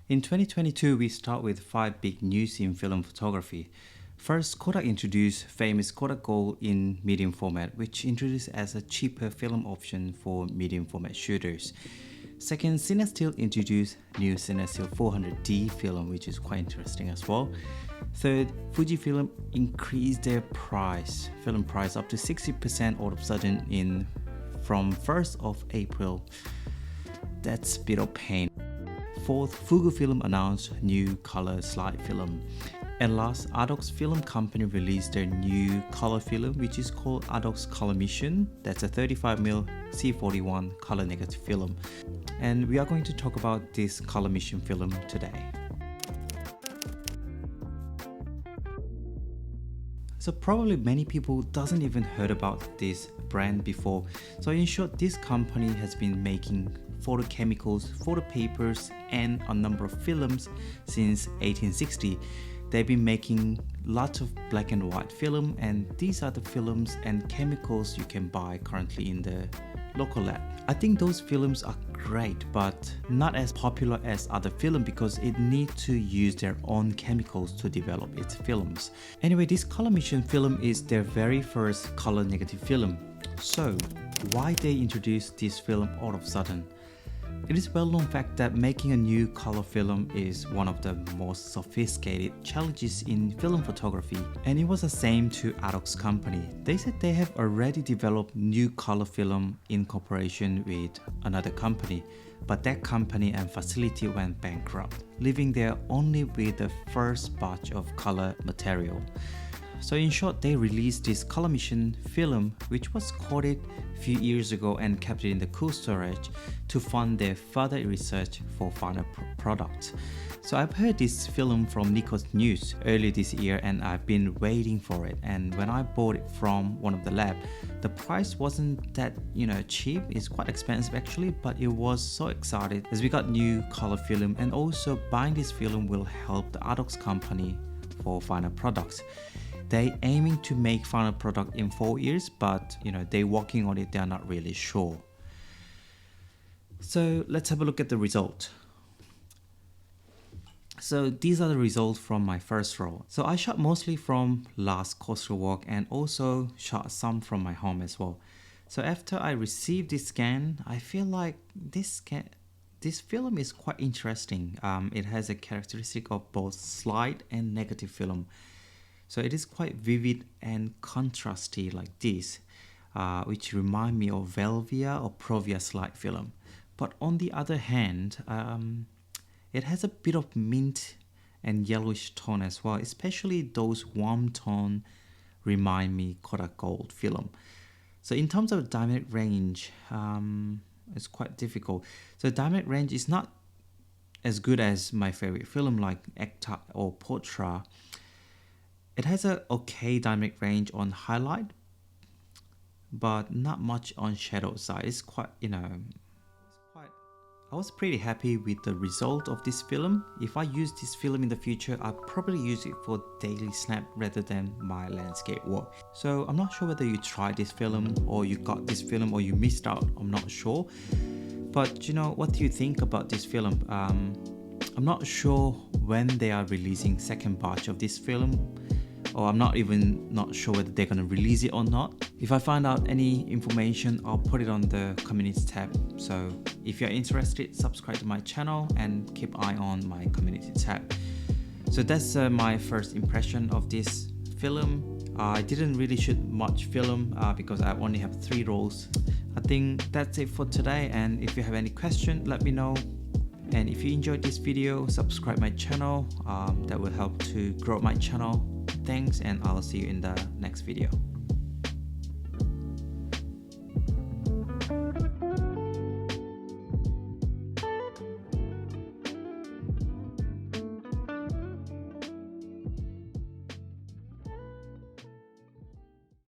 In 2022, we start with 5 big news in film photography. First, Kodak introduced famous Kodak Gold in medium format, which introduced as a cheaper film option for medium format shooters. Second, Cinestill introduced new Cinestill 400D film, which is quite interesting as well. Third, Fujifilm increased their film price up to 60% all of a sudden from 1st of April. That's a bit of pain. Fourth, Fujifilm announced new color slide film. And last, ADOX Film Company released their new color film, which is called ADOX Color Mission. That's a 35mm C41 color negative film. And we are going to talk about this Color Mission film today. So probably many people doesn't even heard about this brand before. So in short, this company has been making photochemicals, photo papers, and a number of films since 1860. They've been making lots of black and white film, and these are the films and chemicals you can buy currently in the local lab. I think those films are great, but not as popular as other film because it needs to use their own chemicals to develop its films. Anyway, this Color Mission film is their very first color negative film. So why they introduced this film all of a sudden? It is a well-known fact that making a new color film is one of the most sophisticated challenges in film photography, and it was the same to ADOX company. They said they have already developed new color film in cooperation with another company, but that company and facility went bankrupt, leaving there only with the first batch of color material. So in short, they released this Color Mission film, which was quoted a few years ago and kept it in the cool storage to fund their further research for final products. So I've heard this film from Nikos News earlier this year, and I've been waiting for it. And when I bought it from one of the lab, the price wasn't that cheap. It's quite expensive actually, but it was so excited as we got new color film, and also buying this film will help the ADOX company for final products. They aiming to make final product in 4 years, but they working on it, they're not really sure. So let's have a look at the result. So these are the results from my first roll. So I shot mostly from last coastal walk and also shot some from my home as well. So after I received this scan, I feel like this film is quite interesting. It has a characteristic of both slide and negative film. So it is quite vivid and contrasty like this, which remind me of Velvia or Provia slide film. But on the other hand, it has a bit of mint and yellowish tone as well, especially those warm tone remind me Kodak Gold film. So in terms of dynamic range, it's quite difficult. So dynamic range is not as good as my favorite film like Ekta or Potra. It has a okay dynamic range on highlight, but not much on shadow side. It's quite, I was pretty happy with the result of this film. If I use this film in the future, I'll probably use it for daily snap rather than my landscape work. So I'm not sure whether you tried this film or you got this film or you missed out. I'm not sure. But what do you think about this film? I'm not sure when they are releasing second batch of this film, or I'm not sure whether they're gonna release it or not. If I find out any information, I'll put it on the community tab. So if you're interested, subscribe to my channel and keep eye on my community tab. So that's my first impression of this film. I didn't really shoot much film because I only have 3 rolls. I think that's it for today, and if you have any question, let me know. And if you enjoyed this video, subscribe my channel. That will help to grow my channel. Thanks, and I'll see you in the next video.